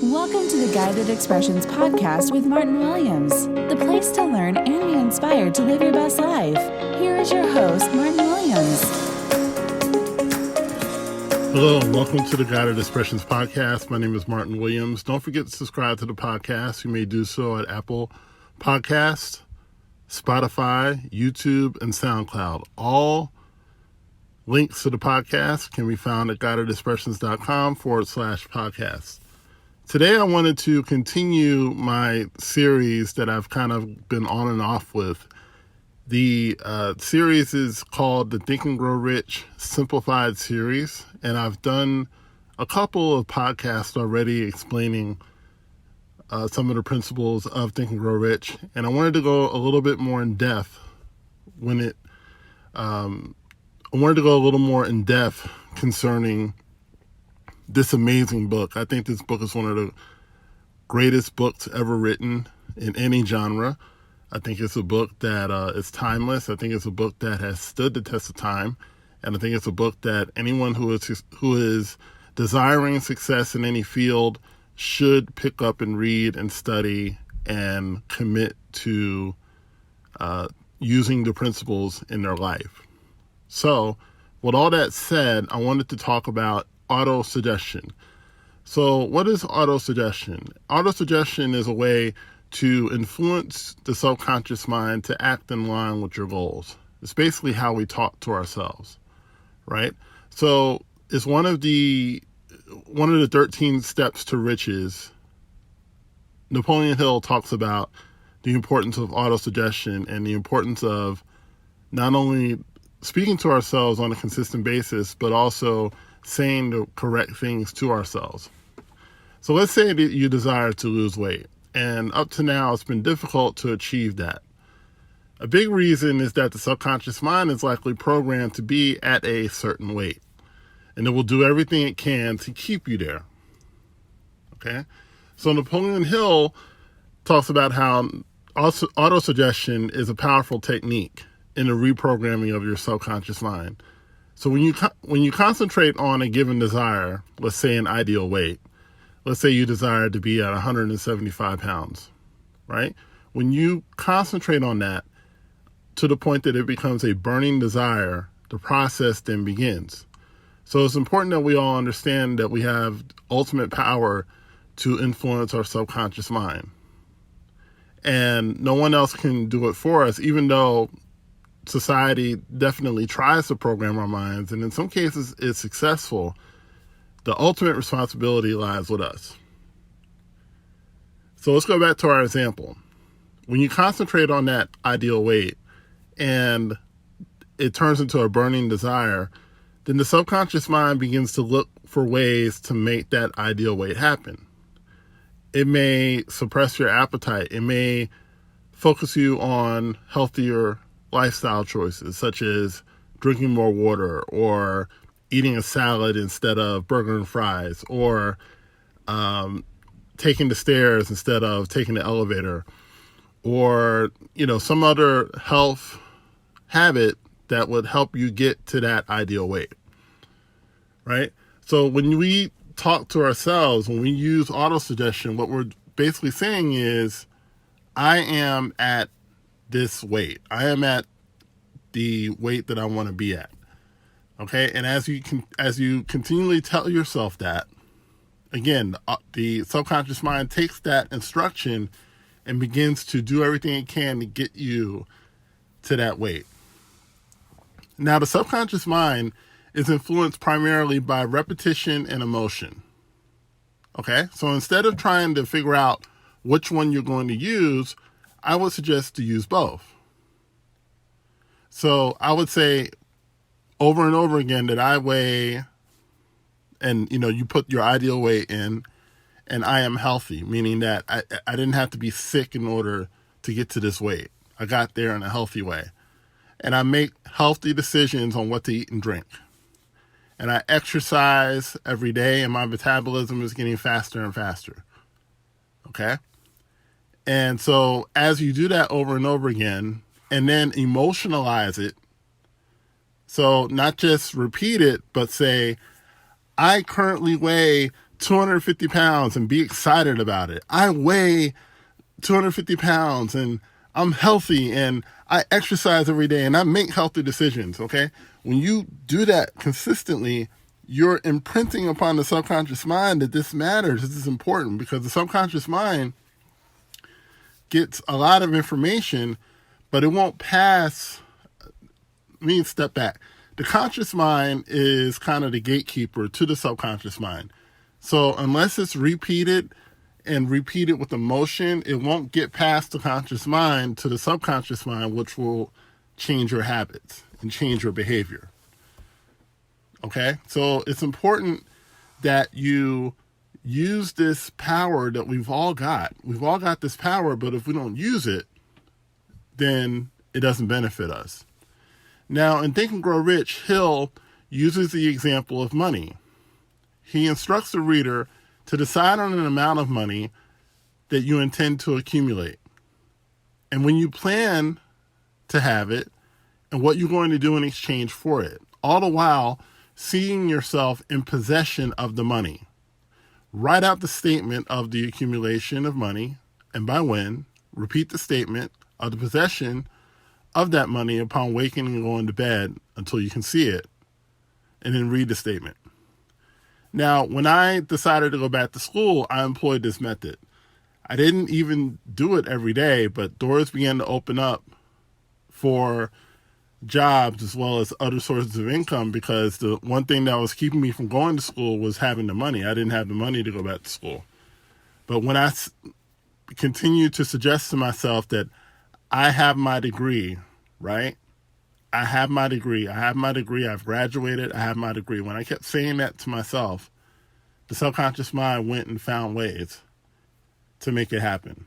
Welcome to the Guided Expressions podcast with Martin Williams, the place to learn and be inspired to live your best life. Here is your host, Martin Williams. Hello, and welcome to the Guided Expressions podcast. My name is Martin Williams. Don't forget to subscribe to the podcast. You may do so at Apple Podcasts, Spotify, YouTube, and SoundCloud. All links to the podcast can be found at guidedexpressions.com/podcast. Today, I wanted to continue my series that I've kind of been on and off with. The series is called the Think and Grow Rich Simplified series, and I've done a couple of podcasts already explaining some of the principles of Think and Grow Rich, and I wanted to go a little bit more in depth concerning this amazing book. I think this book is one of the greatest books ever written in any genre. I think it's a book that is timeless. I think it's a book that has stood the test of time. And I think it's a book that anyone who is desiring success in any field should pick up and read and study and commit to using the principles in their life. So, with all that said, I wanted to talk about autosuggestion. So what is autosuggestion? Autosuggestion is a way to influence the subconscious mind to act in line with your goals. It's basically how we talk to ourselves, right? So it's one of the 13 steps to riches. Napoleon Hill talks about the importance of autosuggestion and the importance of not only speaking to ourselves on a consistent basis, but also saying the correct things to ourselves. So let's say that you desire to lose weight, and up to now it's been difficult to achieve that. A big reason is that the subconscious mind is likely programmed to be at a certain weight, and it will do everything it can to keep you there. Okay? So Napoleon Hill talks about how autosuggestion is a powerful technique in the reprogramming of your subconscious mind. So when you concentrate on a given desire, let's say an ideal weight, let's say you desire to be at 175 pounds, right? When you concentrate on that to the point that it becomes a burning desire, the process then begins. So it's important that we all understand that we have ultimate power to influence our subconscious mind. And no one else can do it for us, even though society definitely tries to program our minds, and in some cases is successful. The ultimate responsibility lies with us. So let's go back to our example. When you concentrate on that ideal weight and it turns into a burning desire, then the subconscious mind begins to look for ways to make that ideal weight happen. It may suppress your appetite. It may focus you on healthier lifestyle choices, such as drinking more water or eating a salad instead of burger and fries, or taking the stairs instead of taking the elevator, or some other health habit that would help you get to that ideal weight, right? So when we talk to ourselves, when we use autosuggestion, what we're basically saying is, I am at this weight. I am at the weight that I want to be at. Okay, and as you continually tell yourself that, again, the subconscious mind takes that instruction and begins to do everything it can to get you to that weight. Now, the subconscious mind is influenced primarily by repetition and emotion. Okay, so instead of trying to figure out which one you're going to use, I would suggest to use both. So I would say over and over again that I weigh, and you put your ideal weight in, and I am healthy, meaning that I didn't have to be sick in order to get to this weight. I got there in a healthy way. And I make healthy decisions on what to eat and drink. And I exercise every day, and my metabolism is getting faster and faster. Okay? And so as you do that over and over again, and then emotionalize it, so not just repeat it, but say, I currently weigh 250 pounds and be excited about it. I weigh 250 pounds and I'm healthy and I exercise every day and I make healthy decisions, okay? When you do that consistently, you're imprinting upon the subconscious mind that this matters, this is important, because the subconscious mind gets a lot of information, but it won't pass. Let me step back. The conscious mind is kind of the gatekeeper to the subconscious mind. So unless it's repeated and repeated with emotion, it won't get past the conscious mind to the subconscious mind, which will change your habits and change your behavior. Okay? So it's important that you use this power that we've all got. We've all got this power, but if we don't use it, then it doesn't benefit us. Now, in Think and Grow Rich, Hill uses the example of money. He instructs the reader to decide on an amount of money that you intend to accumulate. And when you plan to have it and what you're going to do in exchange for it, all the while seeing yourself in possession of the money. Write out the statement of the accumulation of money and by when. Repeat the statement of the possession of that money upon waking and going to bed until you can see it, and then read the statement. Now, when I decided to go back to school, I employed this method. I didn't even do it every day, but doors began to open up for jobs as well as other sources of income, because the one thing that was keeping me from going to school was having the money. I didn't have the money to go back to school. But when I continued to suggest to myself that I have my degree, right? I have my degree. I've graduated. I have my degree. When I kept saying that to myself, the subconscious mind went and found ways to make it happen.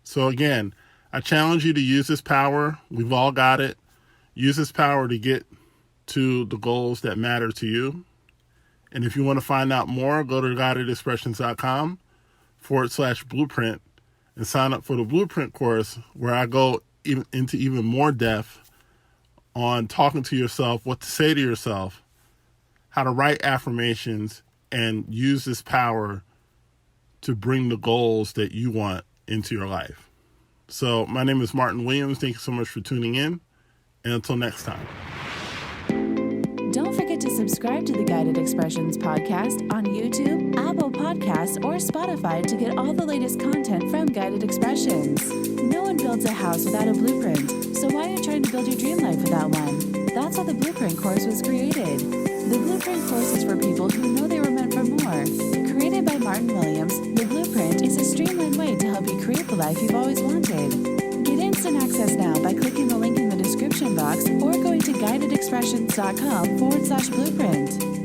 So again, I challenge you to use this power. We've all got it. Use this power to get to the goals that matter to you. And if you want to find out more, go to guidedexpressions.com/blueprint and sign up for the Blueprint course, where I go into even more depth on talking to yourself, what to say to yourself, how to write affirmations, and use this power to bring the goals that you want into your life. So my name is Martin Williams. Thank you so much for tuning in. And until next time. Don't forget to subscribe to the Guided Expressions podcast on YouTube, Apple Podcasts, or Spotify to get all the latest content from Guided Expressions. No one builds a house without a blueprint, so why are you trying to build your dream life without one? That's why the Blueprint course was created. The Blueprint course is for people who know they were meant for more. Created by Martin Williams, the Blueprint is a streamlined way to help you create the life you've always wanted. Get instant access now by clicking the link in the description box or going to guidedexpressions.com/blueprint.